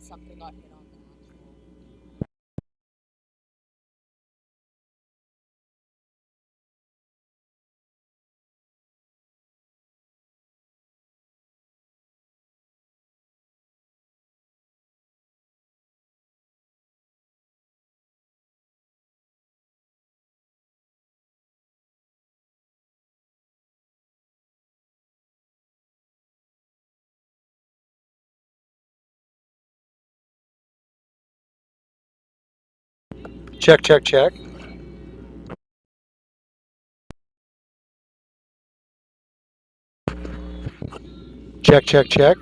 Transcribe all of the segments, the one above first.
Something got hit on the actual. Check, check, check. Check, check, check.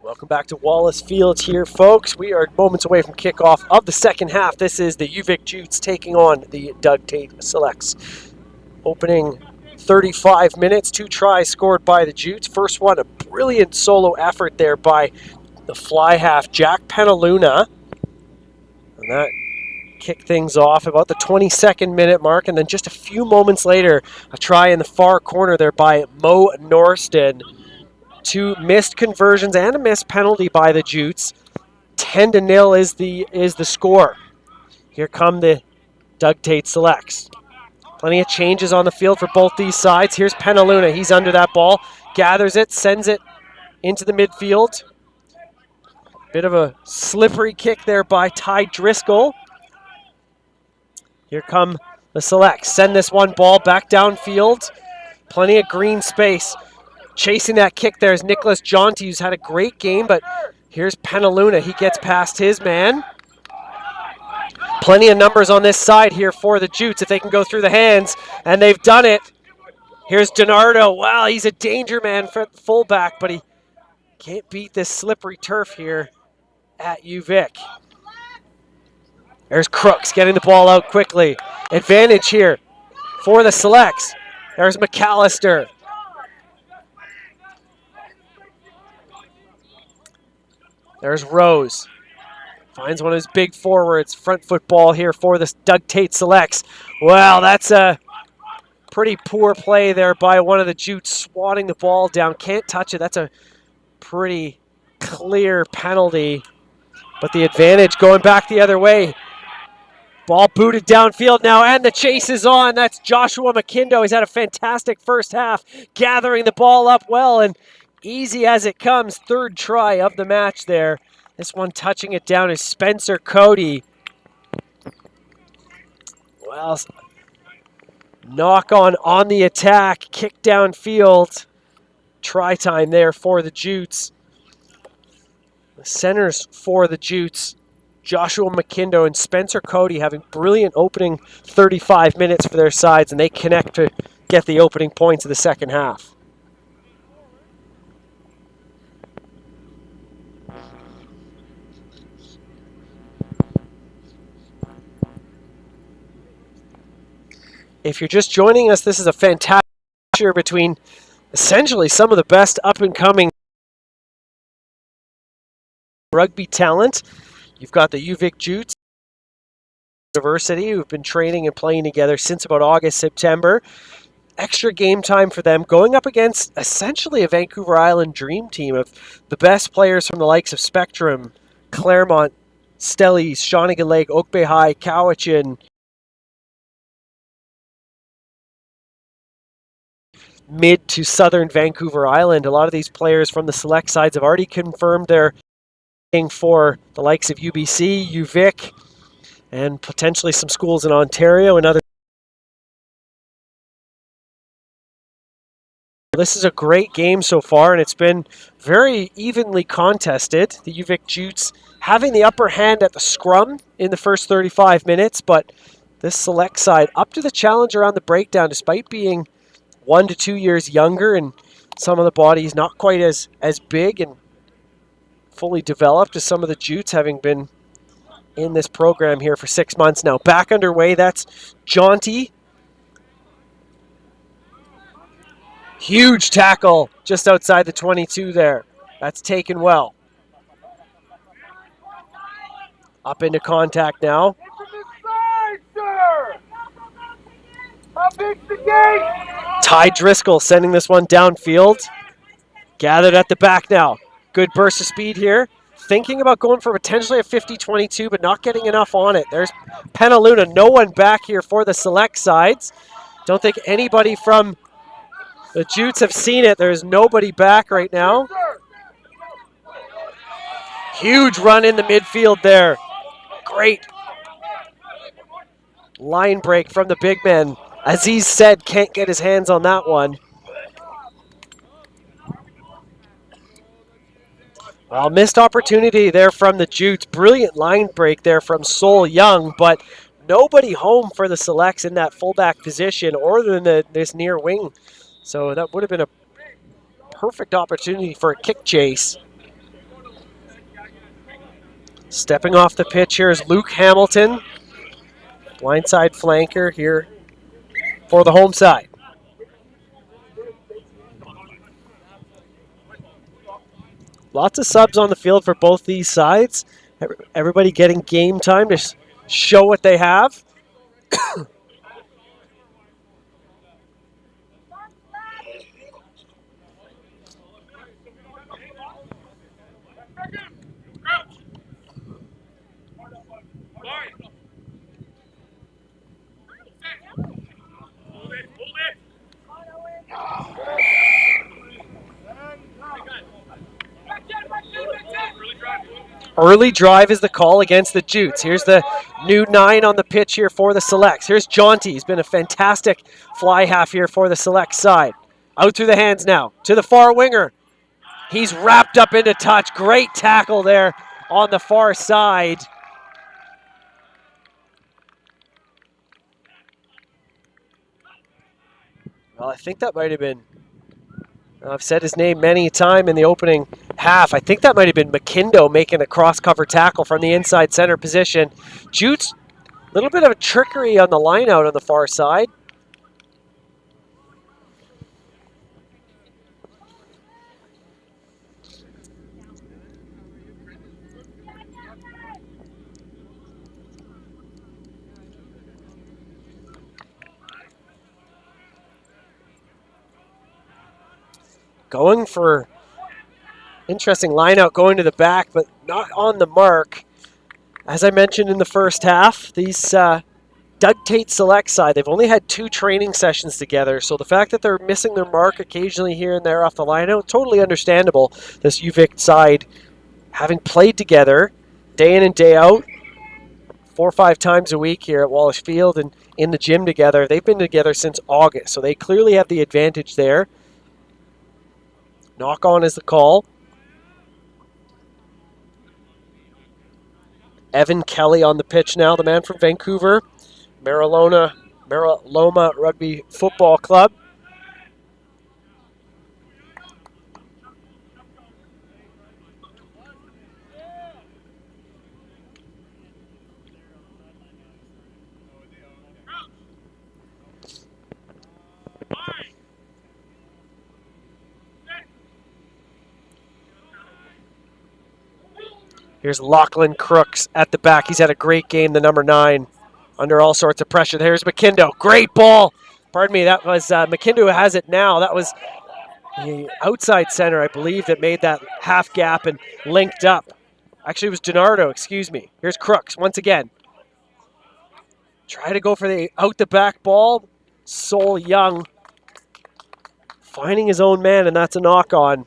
Welcome back to Wallace Field here, folks. We are moments away from kickoff of the second half. This is the UVic Jutes taking on the Doug Tate Selects. Opening 35 minutes, 2 tries scored by the Jutes. First one, a brilliant solo effort there by the fly half, Jack Penaluna. And that kicked things off about the 22nd minute mark. And then just a few moments later, a try in the far corner there by Mo Norston. 2 missed conversions and a missed penalty by the Jutes. 10-0 is the score. Here come the Doug Tate Selects. Plenty of changes on the field for both these sides. Here's Penaluna. He's under that ball. Gathers it, sends it into the midfield. Bit of a slippery kick there by Ty Driscoll. Here come the Selects. Send this one ball back downfield. Plenty of green space. Chasing that kick there is Nicholas Jonty, who's had a great game, but here's Penaluna. He gets past his man. Plenty of numbers on this side here for the Jutes if they can go through the hands, and they've done it. Here's DiNardo. Wow, he's a danger man for fullback, but he can't beat this slippery turf here at UVic. There's Crooks getting the ball out quickly. Advantage here for the Selects. There's McAllister. There's Rose. Finds one of his big forwards. Front football here for the Doug Tate Selects. Well, that's a pretty poor play there by one of the Jutes, swatting the ball down. Can't touch it. That's a pretty clear penalty. But the advantage going back the other way. Ball booted downfield now, and the chase is on. That's Joshua McKindo. He's had a fantastic first half, gathering the ball up well, and easy as it comes. Third try of the match there. This one touching it down is Spencer Cody. Well, knock on the attack, kick downfield. Try time there for the Jutes. The centers for the Jutes, Joshua McKindo and Spencer Cody, having brilliant opening 35 minutes for their sides, and they connect to get the opening points of the second half. If you're just joining us, this is a fantastic year between essentially some of the best up-and-coming rugby talent. You've got the UVic Jutes University, who've been training and playing together since about August, September. Extra game time for them, going up against essentially a Vancouver Island dream team of the best players from the likes of Spectrum, Claremont, Stellies, Shawnigan Lake, Oak Bay High, Cowichan, mid to southern Vancouver Island. A lot of these players from the select sides have already confirmed they're playing for the likes of UBC, UVic, and potentially some schools in Ontario and other. This is a great game so far, and it's been very evenly contested. The UVic Jutes having the upper hand at the scrum in the first 35 minutes, but this select side up to the challenge around the breakdown, despite being 1 to 2 years younger and some of the bodies not quite as big and fully developed as some of the Jutes, having been in this program here for 6 months now. Back underway, that's jaunty. Huge tackle just outside the 22 there. That's taken well. Up into contact now. Ty Driscoll sending this one downfield. Gathered at the back now. Good burst of speed here. Thinking about going for potentially a 50-22, but not getting enough on it. There's Penaluna. No one back here for the select sides. Don't think anybody from the Jutes have seen it. There's nobody back right now. Huge run in the midfield there. Great line break from the big man. Aziz said can't get his hands on that one. Well, missed opportunity there from the Jutes. Brilliant line break there from Sol Young, but nobody home for the selects in that fullback position or in this near wing. So that would have been a perfect opportunity for a kick chase. Stepping off the pitch here is Luke Hamilton. Blindside flanker here for the home side. Lots of subs on the field for both these sides. Everybody getting game time to show what they have. Early drive is the call against the Jutes. Here's the new 9 on the pitch here for the selects. Here's Jaunty. He's been a fantastic fly half here for the select side. Out through the hands now to the far winger. He's wrapped up into touch. Great tackle there on the far side. Well, I think that might have been, I've said his name many a time in the opening half. I think that might have been McKindo making a cross-cover tackle from the inside center position. Jutes, a little bit of a trickery on the line out on the far side. Going for interesting line out, going to the back, but not on the mark. As I mentioned in the first half, these Doug Tate select side, they've only had 2 training sessions together, so the fact that they're missing their mark occasionally here and there off the line out, totally understandable. This UVic side having played together day in and day out 4 or 5 times a week here at Wallace Field and in the gym together. They've been together since August, so they clearly have the advantage there. Knock on is the call. Evan Kelly on the pitch now, the man from Vancouver, Mariloma Rugby Football Club. Here's Lachlan Crooks at the back. He's had a great game, the number 9, under all sorts of pressure. There's McKindo. Great ball. Pardon me, that was McKindo who has it now. That was the outside center, I believe, that made that half gap and linked up. Actually, it was DiNardo, excuse me. Here's Crooks once again. Try to go for the out the back ball. Sol Young finding his own man, and that's a knock on.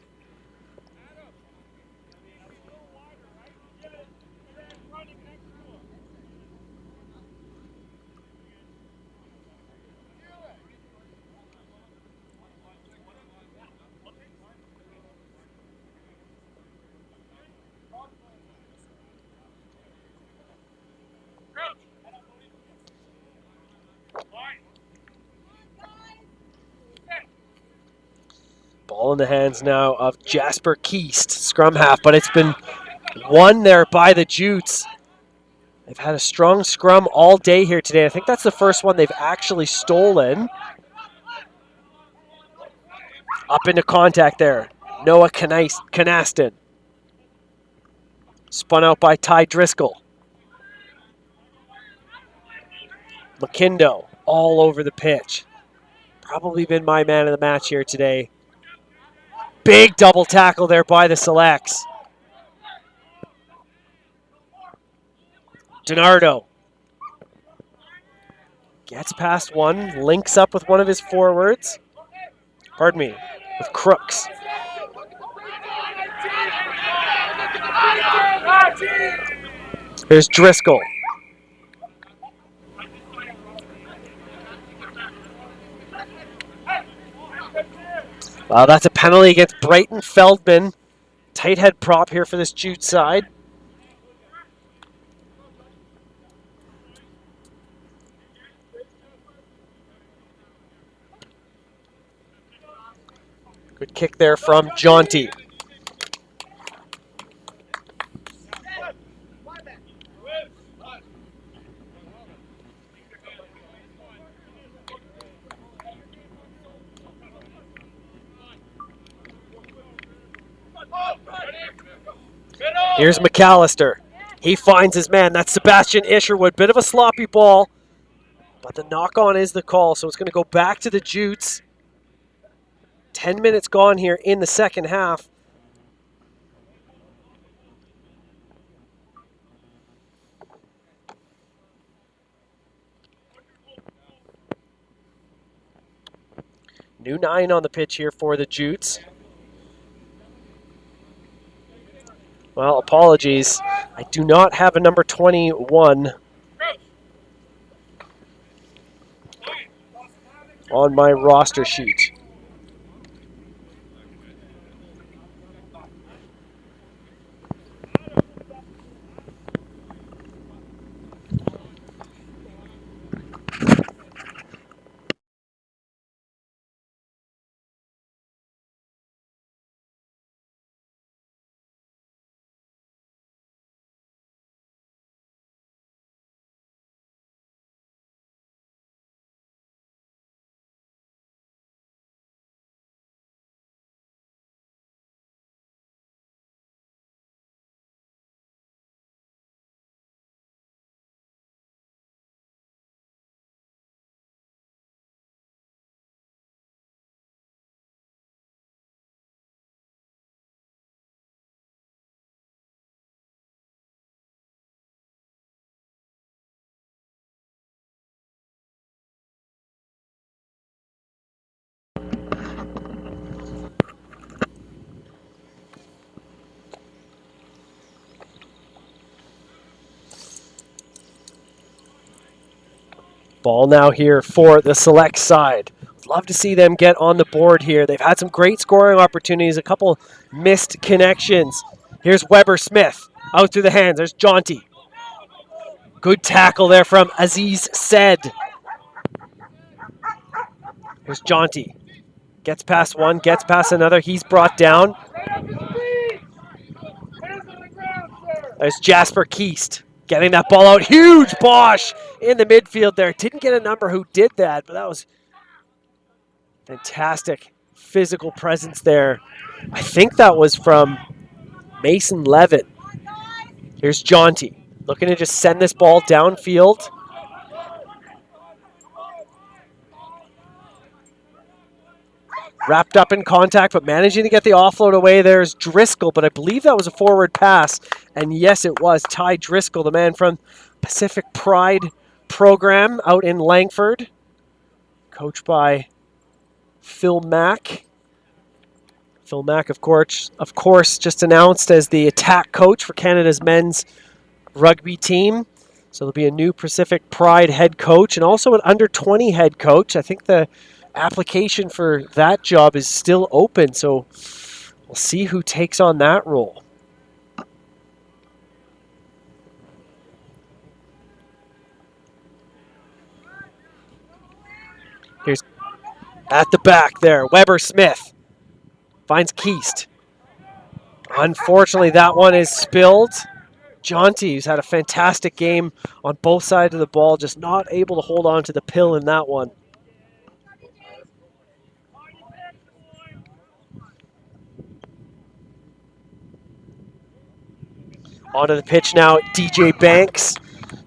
Ball in the hands now of Jasper Keast, scrum half, but it's been won there by the Jutes. They've had a strong scrum all day here today. I think that's the first one they've actually stolen. Up into contact there. Noah Canaston. Spun out by Ty Driscoll. McKindo all over the pitch. Probably been my man of the match here today. Big double tackle there by the Selects. DiNardo gets past one, links up with one of his forwards. Pardon me, with Crooks. Here's Driscoll. Wow, that's a penalty against Brighton Feldman. Tight head prop here for this Jute side. Good kick there from Jaunty. Here's McAllister. He finds his man. That's Sebastian Isherwood. Bit of a sloppy ball, but the knock-on is the call, so it's going to go back to the Jutes. 10 minutes gone here in the second half. New 9 on the pitch here for the Jutes. Well, apologies. I do not have a number 21 on my roster sheet. Ball now here for the Select side. Love to see them get on the board here. They've had some great scoring opportunities, a couple missed connections. Here's Weber Smith out through the hands. There's Jaunty. Good tackle there from Aziz Said. Here's Jaunty. Gets past one, gets past another. He's brought down. There's Jasper Keast getting that ball out. Huge Bosch in the midfield there. Didn't get a number who did that, but that was fantastic physical presence there. I think that was from Mason Levin. Here's Jaunty looking to just send this ball downfield. Wrapped up in contact, but managing to get the offload away. There's Driscoll, but I believe that was a forward pass. And yes, it was. Ty Driscoll, the man from Pacific Pride program out in Langford, coached by Phil Mack. Phil Mack, of course, just announced as the attack coach for Canada's men's rugby team. So there'll be a new Pacific Pride head coach and also an under-20 head coach. I think the application for that job is still open, so we'll see who takes on that role. Here's at the back there, Weber Smith finds Keast. Unfortunately, that one is spilled. Jaunty, who's had a fantastic game on both sides of the ball, just not able to hold on to the pill in that one. Onto the pitch now, DJ Banks,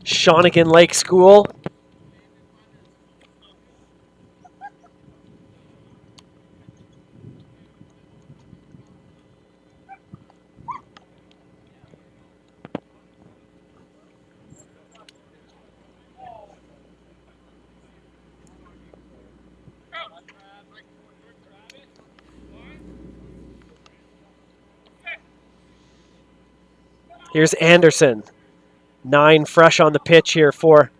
Shawnigan Lake School. Here's Anderson. 9 fresh on the pitch here for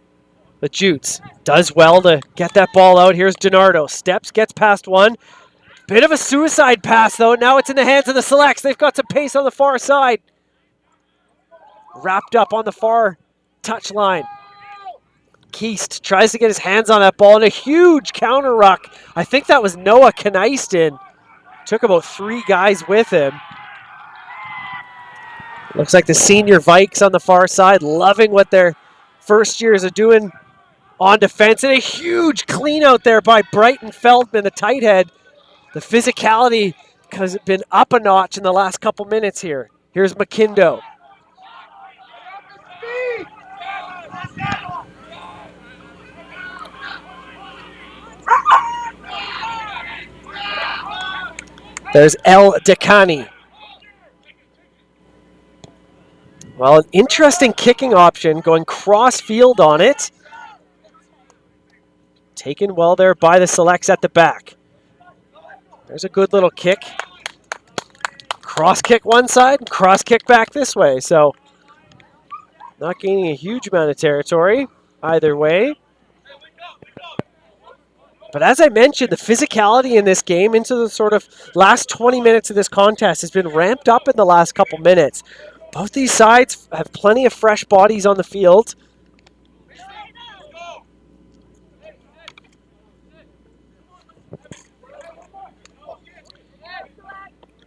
the Jutes. Does well to get that ball out. Here's DiNardo. Steps, gets past one. Bit of a suicide pass, though. Now it's in the hands of the Selects. They've got some pace on the far side. Wrapped up on the far touchline. Keast tries to get his hands on that ball and a huge counter ruck. I think that was Noah Kneiston. Took about 3 guys with him. Looks like the senior Vikes on the far side loving what their first years are doing on defense. And a huge clean out there by Brighton Feldman, the tight head. The physicality has been up a notch in the last couple minutes here. Here's McKindo. There's El Decani. Well, an interesting kicking option, going cross field on it. Taken well there by the Selects at the back. There's a good little kick. Cross kick one side, cross kick back this way. So not gaining a huge amount of territory either way. But as I mentioned, the physicality in this game into the sort of last 20 minutes of this contest has been ramped up in the last couple minutes. Both these sides have plenty of fresh bodies on the field.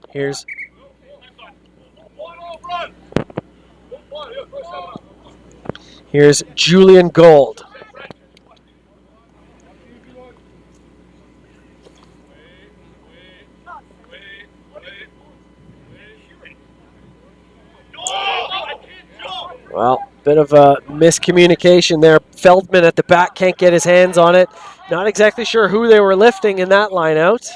Here's Julian Gold. Well, bit of a miscommunication there. Feldman at the back can't get his hands on it. Not exactly sure who they were lifting in that line out.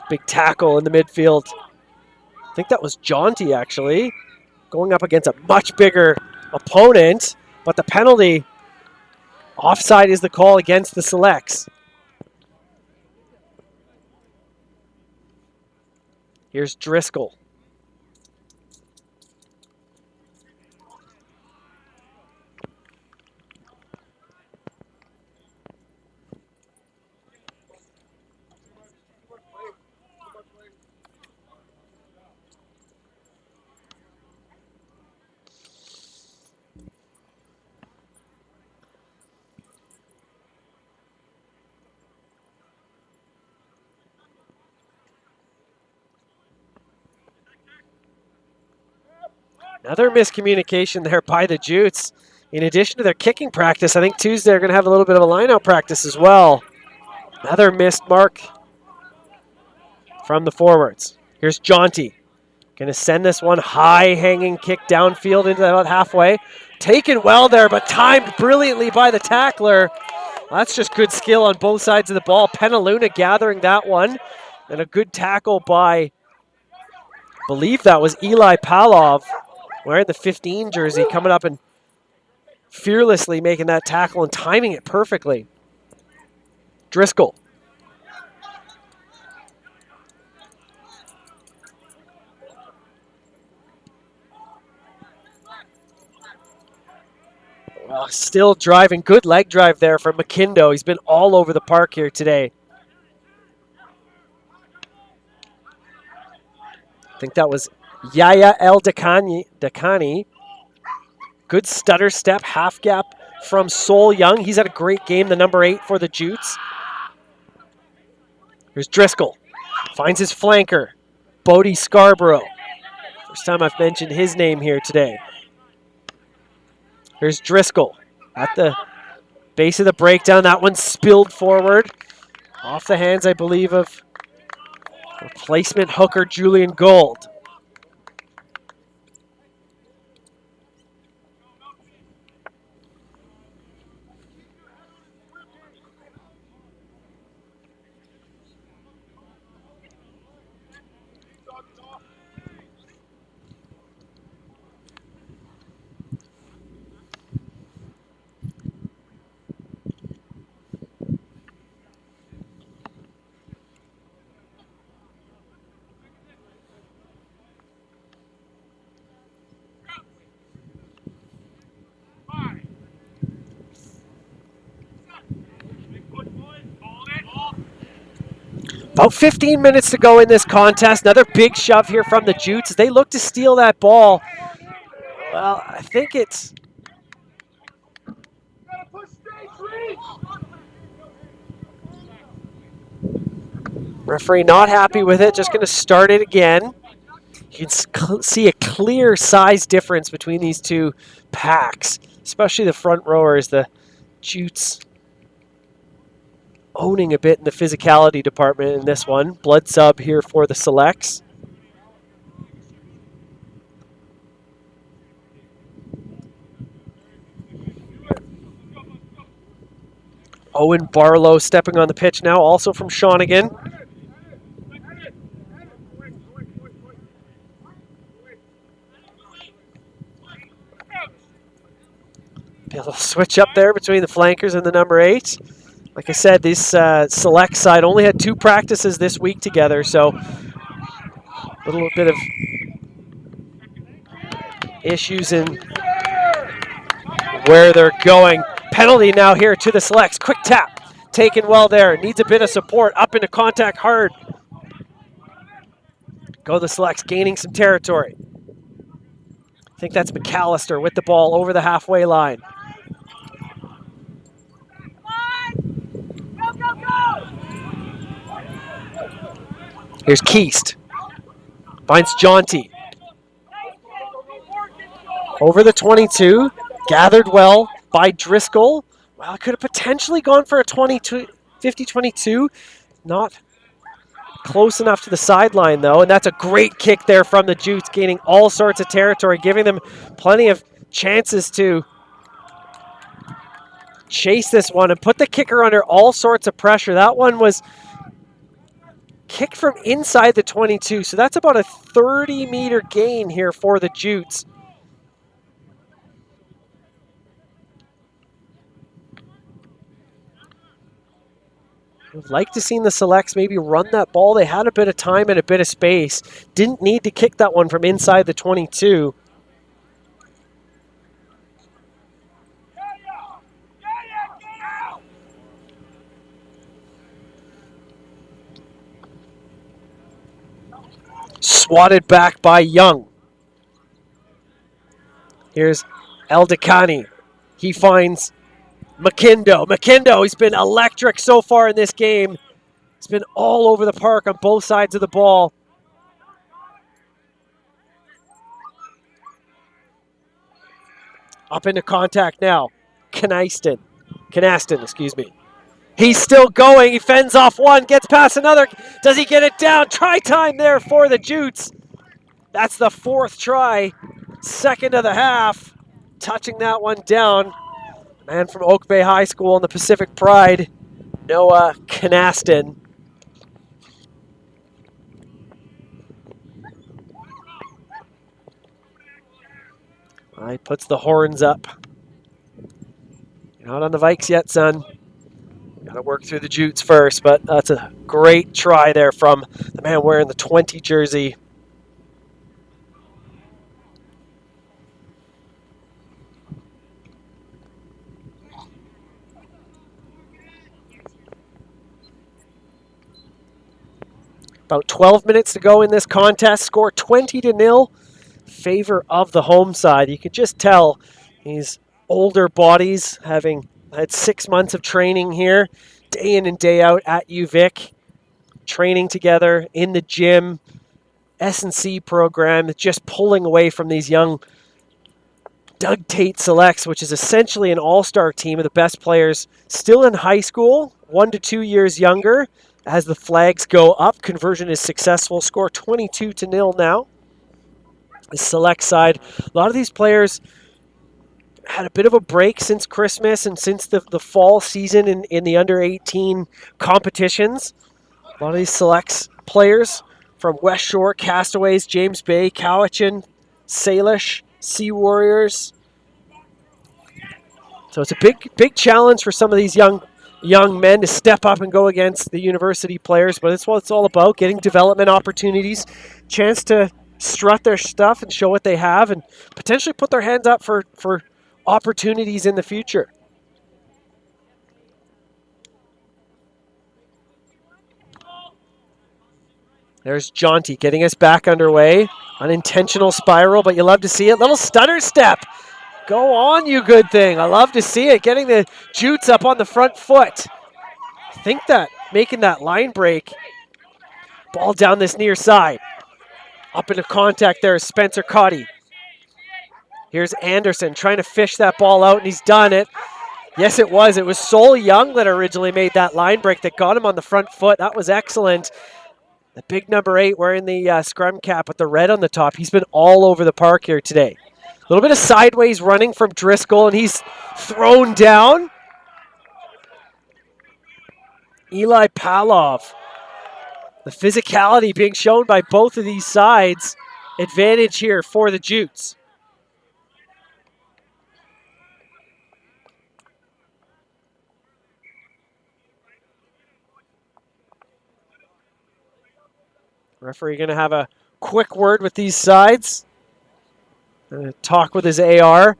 Big tackle in the midfield. I think that was Jaunty, actually, going up against a much bigger opponent. But the penalty, offside is the call against the Selects. Here's Driscoll. Another miscommunication there by the Jutes. In addition to their kicking practice, I think Tuesday they're going to have a little bit of a line-out practice as well. Another missed mark from the forwards. Here's Jaunty. Going to send this one high hanging kick downfield into about halfway. Taken well there, but timed brilliantly by the tackler. That's just good skill on both sides of the ball. Penaluna gathering that one. And a good tackle by, I believe that was Eli Palov, wearing the 15 jersey, coming up and fearlessly making that tackle and timing it perfectly. Driscoll. Well, still driving. Good leg drive there from McKindo. He's been all over the park here today. I think that was Yaya El Dakani. Good stutter step, half gap from Sol Young. He's had a great game, the number 8 for the Jutes. Here's Driscoll. Finds his flanker, Bodie Scarborough. First time I've mentioned his name here today. Here's Driscoll at the base of the breakdown. That one spilled forward. Off the hands, I believe, of replacement hooker Julian Gold. About 15 minutes to go in this contest. Another big shove here from the Jutes. They look to steal that ball. Well, I think it's... Referee not happy with it. Just going to start it again. You can see a clear size difference between these two packs, especially the front rowers. The Jutes owning a bit in the physicality department in this one. Blood sub here for the Selects. Owen Barlow stepping on the pitch now, also from Shawnigan. Be able to switch up there between the flankers and the number 8. Like I said, this Select side only had 2 practices this week together, so a little bit of issues in where they're going. Penalty now here to the Selects. Quick tap. Taken well there. Needs a bit of support. Up into contact hard. Go the Selects, gaining some territory. I think that's McAllister with the ball over the halfway line. Here's Keast. Finds Jaunty. Over the 22. Gathered well by Driscoll. Well, it could have potentially gone for a 50-22. Not close enough to the sideline, though. And that's a great kick there from the Jutes, gaining all sorts of territory, giving them plenty of chances to chase this one and put the kicker under all sorts of pressure. That one was kicked from inside the 22, so that's about a 30-meter gain here for the Jutes. I'd like to see the Selects maybe run that ball. They had a bit of time and a bit of space. Didn't need to kick that one from inside the 22. Swatted back by Young. Here's El Dakani. He finds McKindo. McKindo, he's been electric so far in this game. He's been all over the park on both sides of the ball. Up into contact now. Canaston, excuse me. He's still going. He fends off one, gets past another. Does he get it down? Try time there for the Jutes. That's the 4th try. Second of the half. Touching that one down. Man from Oak Bay High School in the Pacific Pride, Noah Canaston. He puts the horns up. You're not on the Vikes yet, son. Got to work through the Jutes first, but that's a great try there from the man wearing the 20 jersey. About 12 minutes to go in this contest. Score 20-0. Favor of the home side. You could just tell these older bodies having had 6 months of training here, day in and day out at UVic, training together in the gym, S&C program, just pulling away from these young Doug Tate Selects, which is essentially an all-star team of the best players still in high school, 1 to 2 years younger. As the flags go up, conversion is successful. Score 22-0 now. The Select side, a lot of these players had a bit of a break since Christmas and since the fall season in the under-18 competitions. A lot of these Selects players from West Shore, Castaways, James Bay, Cowichan, Salish, Sea Warriors. So it's a big challenge for some of these young men to step up and go against the university players, but it's what it's all about, getting development opportunities, chance to strut their stuff and show what they have and potentially put their hands up for opportunities in the future. There's Jonty getting us back underway. Unintentional spiral, but you love to see it. Little stutter step. Go on, you good thing. I love to see it. Getting the Jutes up on the front foot. I think that making that line break. Ball down this near side. Up into contact there is Spencer Cotty. Here's Anderson trying to fish that ball out, and he's done it. Yes, it was. It was Sol Young that originally made that line break that got him on the front foot. That was excellent. The big number 8 wearing the scrum cap with the red on the top. He's been all over the park here today. A little bit of sideways running from Driscoll, and he's thrown down. Eli Palov. The physicality being shown by both of these sides. Advantage here for the Jutes. Referee going to have a quick word with these sides. Talk with his AR.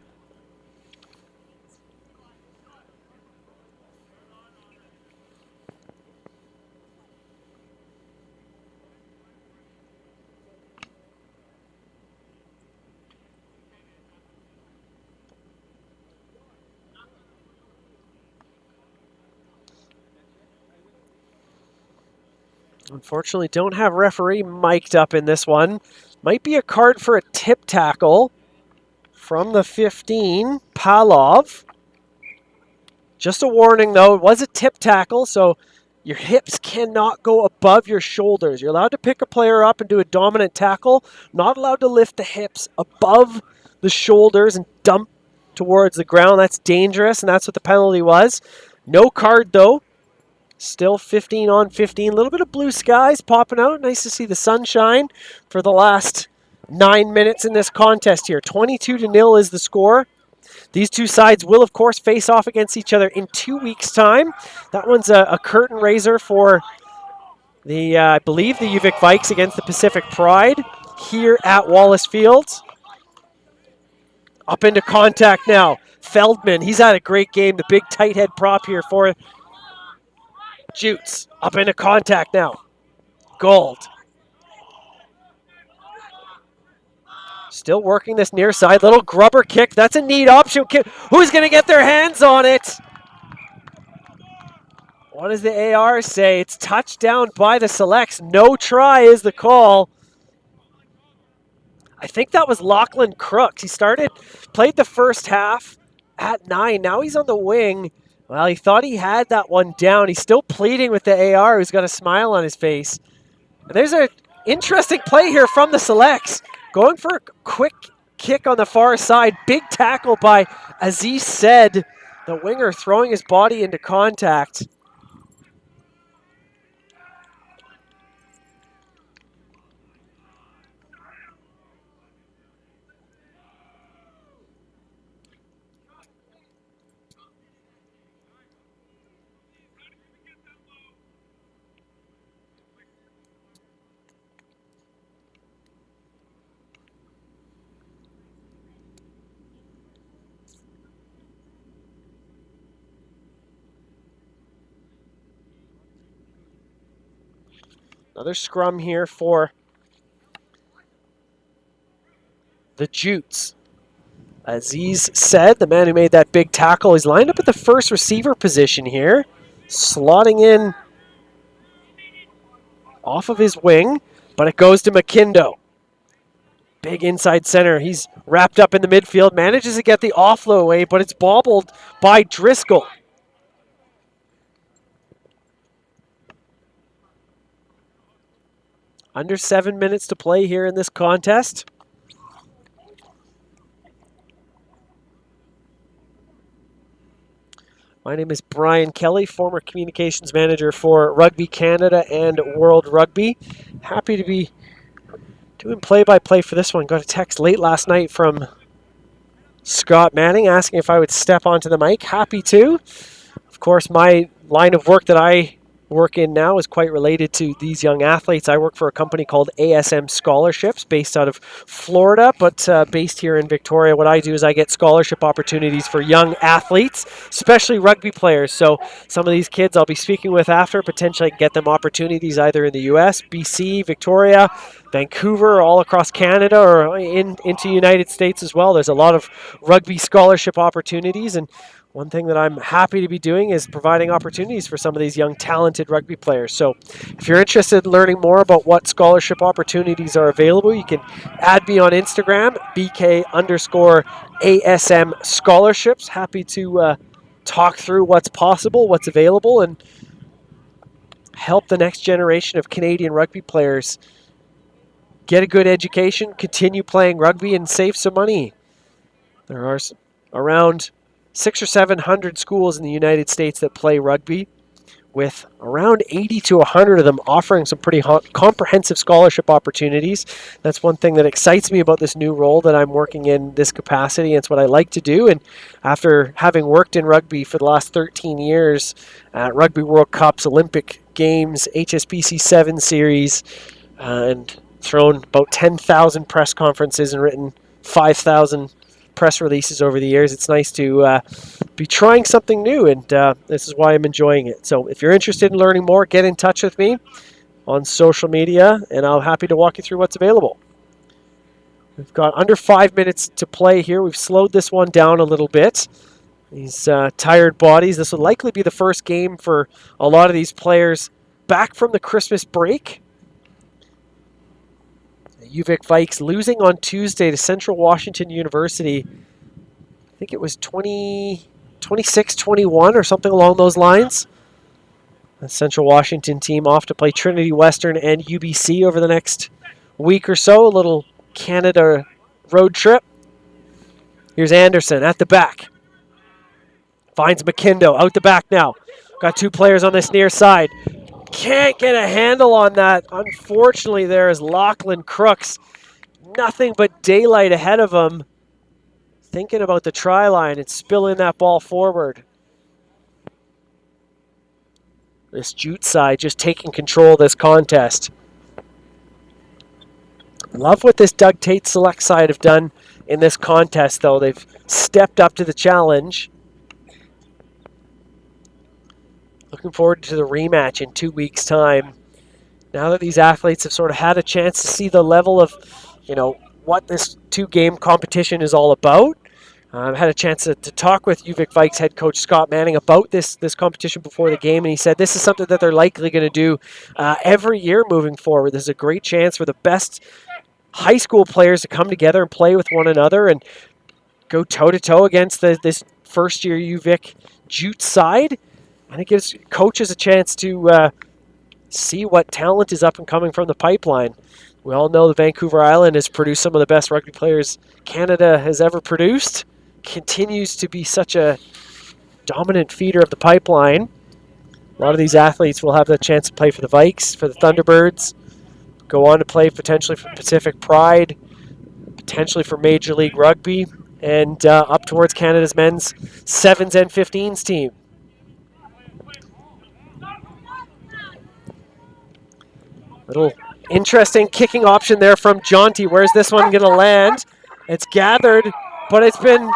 Unfortunately, don't have referee mic'd up in this one. Might be a card for a tip tackle from the 15, Palov. Just a warning, though. It was a tip tackle, so your hips cannot go above your shoulders. You're allowed to pick a player up and do a dominant tackle. Not allowed to lift the hips above the shoulders and dump towards the ground. That's dangerous, and that's what the penalty was. No card, though. Still 15 on 15. A little bit of blue skies popping out. Nice to see the sunshine for the last 9 minutes in this contest here. 22-0 is the score. These two sides will, of course, face off against each other in 2 weeks' time. That one's a curtain raiser for the, I believe, the UVic Vikes against the Pacific Pride here at Wallace Fields. Up into contact now. Feldman, he's had a great game. The big tight head prop here for Jutes. Up into contact now. Gold. Still working this near side. Little grubber kick. That's a neat option kick. Who's going to get their hands on it? What does the AR say? It's touchdown by the Selects. No try is the call. I think that was Lachlan Crooks. He played the first half at 9. Now he's on the wing. Well, he thought he had that one down. He's still pleading with the AR, who's got a smile on his face. And there's an interesting play here from the Selects. Going for a quick kick on the far side. Big tackle by Aziz Said, the winger, throwing his body into contact. Another scrum here for the Jutes. Aziz Said, the man who made that big tackle, he's lined up at the first receiver position here, slotting in off of his wing, but it goes to McKindo. Big inside center. He's wrapped up in the midfield, manages to get the offload away, but it's bobbled by Driscoll. Under 7 minutes to play here in this contest. My name is Brian Kelly, former communications manager for Rugby Canada and World Rugby. Happy to be doing play-by-play for this one. Got a text late last night from Scott Manning asking if I would step onto the mic. Happy to. Of course, my line of work that I work in now is quite related to these young athletes. I work for a company called ASM Scholarships based out of Florida, but based here in Victoria. What I do is I get scholarship opportunities for young athletes, especially rugby players. So some of these kids I'll be speaking with after, potentially I can get them opportunities either in the US, BC, Victoria, Vancouver, all across Canada, or into United States as well. There's a lot of rugby scholarship opportunities, and one thing that I'm happy to be doing is providing opportunities for some of these young, talented rugby players. So if you're interested in learning more about what scholarship opportunities are available, you can add me on Instagram, BK_ASM Scholarships. Happy to talk through what's possible, what's available, and help the next generation of Canadian rugby players get a good education, continue playing rugby, and save some money. There are around 600 or 700 schools in the United States that play rugby, with around 80 to 100 of them offering some pretty comprehensive scholarship opportunities. That's one thing that excites me about this new role that I'm working in this capacity. It's what I like to do. And after having worked in rugby for the last 13 years at Rugby World Cups, Olympic Games, HSBC 7 Series, and thrown about 10,000 press conferences and written 5,000 press releases over the years, it's nice to be trying something new, and this is why I'm enjoying it. So if you're interested in learning more, get in touch with me on social media, and I'm happy to walk you through what's available. We've got under 5 minutes to play here. We've slowed this one down a little bit. These tired bodies. This will likely be the first game for a lot of these players back from the Christmas break. UVic Vikes losing on Tuesday to Central Washington University. I think it was 26-21 or something along those lines. The Central Washington team off to play Trinity Western and UBC over the next week or so. A little Canada road trip. Here's Anderson at the back. Finds McKindo out the back now. Got two players on this near side. Can't get a handle on that. Unfortunately, there is Lachlan Crooks. Nothing but daylight ahead of him. Thinking about the try line and spilling that ball forward. This Jute side just taking control of this contest. Love what this Doug Tate Select side have done in this contest, though. They've stepped up to the challenge. Looking forward to the rematch in 2 weeks' time. Now that these athletes have sort of had a chance to see the level of, what this two-game competition is all about. I've had a chance to talk with UVic Vikes head coach Scott Manning about this competition before the game, and he said this is something that they're likely going to do every year moving forward. This is a great chance for the best high school players to come together and play with one another and go toe-to-toe against this first-year UVic Jutes side. And it gives coaches a chance to see what talent is up and coming from the pipeline. We all know the Vancouver Island has produced some of the best rugby players Canada has ever produced. Continues to be such a dominant feeder of the pipeline. A lot of these athletes will have the chance to play for the Vikes, for the Thunderbirds, go on to play potentially for Pacific Pride, potentially for Major League Rugby, and up towards Canada's men's 7s and 15s team. Little interesting kicking option there from Jonty. Where's this one going to land? It's gathered, but it's been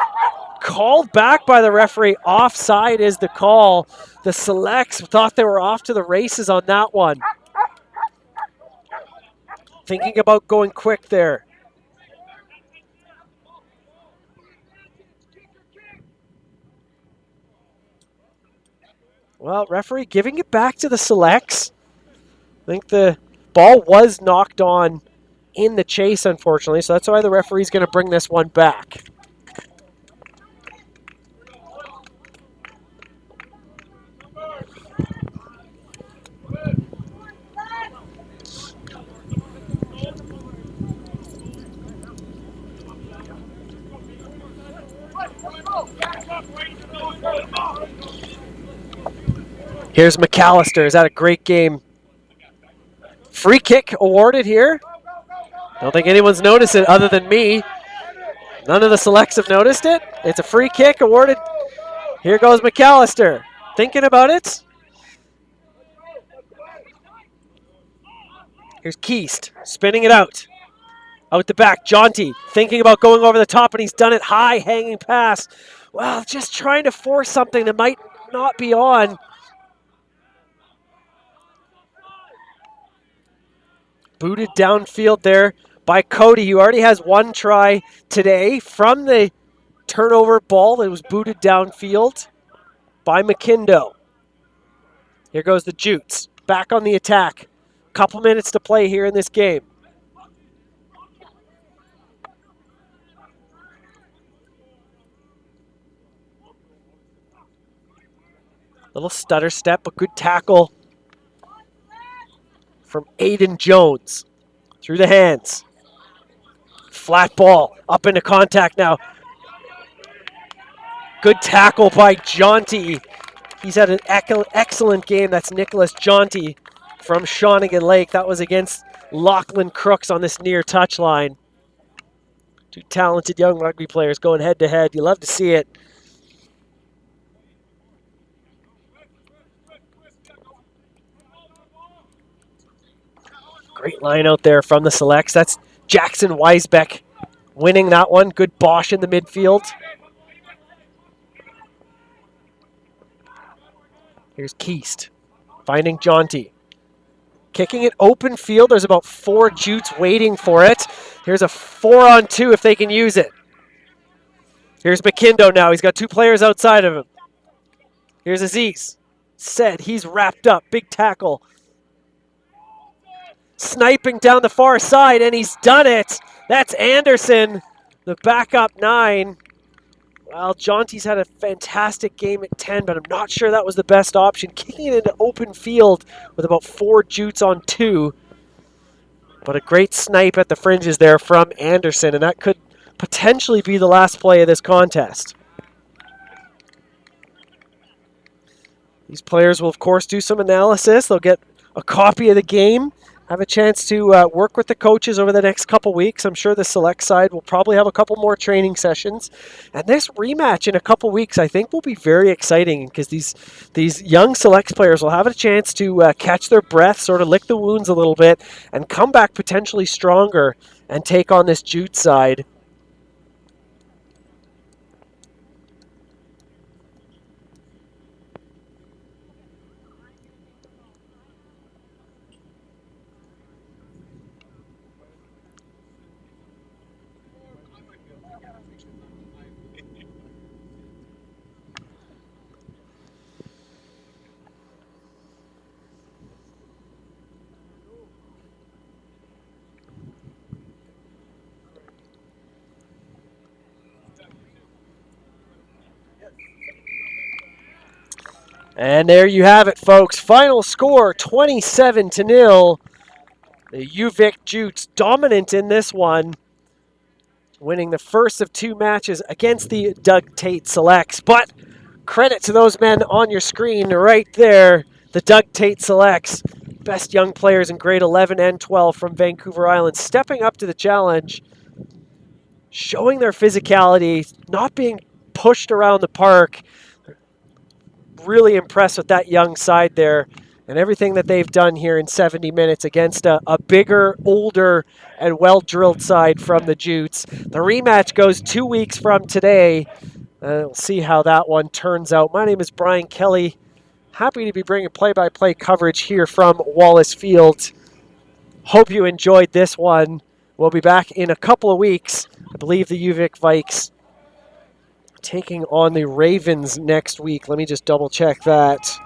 called back by the referee. Offside is the call. The Selects thought they were off to the races on that one. Thinking about going quick there. Well, referee giving it back to the Selects. I think the ball was knocked on in the chase, unfortunately, so that's why the referee's going to bring this one back. Here's McAllister. Is that a great game? Free kick awarded here. Don't think anyone's noticed it other than me. None of the Selects have noticed it. It's a free kick awarded. Here goes McAllister. Thinking about it. Here's Keast spinning it out. Out the back, Jonty thinking about going over the top, and he's done it high, hanging pass. Well, just trying to force something that might not be on. Booted downfield there by Cody, who already has one try today from the turnover ball that was booted downfield by McKindo. Here goes the Jutes, back on the attack. Couple minutes to play here in this game. Little stutter step, but good tackle from Aiden Jones. Through the hands. Flat ball, up into contact now. Good tackle by Jonty. He's had an excellent game. That's Nicholas Jonty from Shawnigan Lake. That was against Lachlan Crooks on this near touchline. Two talented young rugby players going head-to-head. You love to see it. Great line out there from the Selects. That's Jackson Weisbeck winning that one. Good Bosch in the midfield. Here's Keast finding Jonty. Kicking it open field. There's about 4 Jutes waiting for it. Here's a 4-on-2 if they can use it. Here's McKindo now. He's got 2 players outside of him. Here's Aziz. Said he's wrapped up. Big tackle. Sniping down the far side, and he's done it. That's Anderson, the backup 9. Well, Jonty's had a fantastic game at 10, but I'm not sure that was the best option. Kicking it into open field with about 4 Jutes on 2. But a great snipe at the fringes there from Anderson, and that could potentially be the last play of this contest. These players will, of course, do some analysis. They'll get a copy of the game, have a chance to work with the coaches over the next couple weeks. I'm sure the Select side will probably have a couple more training sessions. And this rematch in a couple weeks, I think, will be very exciting because these young Select players will have a chance to catch their breath, sort of lick the wounds a little bit, and come back potentially stronger and take on this Jute side. And there you have it, folks. Final score, 27-0. The UVic Jutes dominant in this one, winning the first of two matches against the Doug Tate Selects. But credit to those men on your screen right there, the Doug Tate Selects, best young players in grade 11 and 12 from Vancouver Island, stepping up to the challenge, showing their physicality, not being pushed around the park. Really impressed with that young side there and everything that they've done here in 70 minutes against a bigger, older, and well-drilled side from the Jutes. The rematch goes 2 weeks from today. We'll see how that one turns out. My name is Brian Kelly. Happy to be bringing play-by-play coverage here from Wallace Field. Hope you enjoyed this one. We'll be back in a couple of weeks. I believe the UVic Vikes taking on the Ravens next week. Let me just double check that.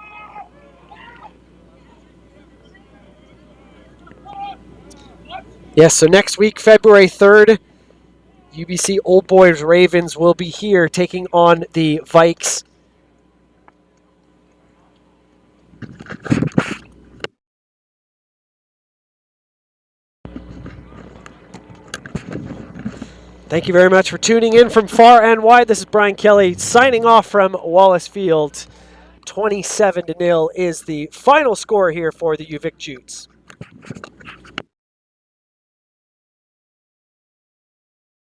Yes, so next week, February 3rd, UBC Old Boys Ravens will be here taking on the Vikes. Thank you very much for tuning in from far and wide. This is Brian Kelly signing off from Wallace Field. 27-0 is the final score here for the UVic Jutes.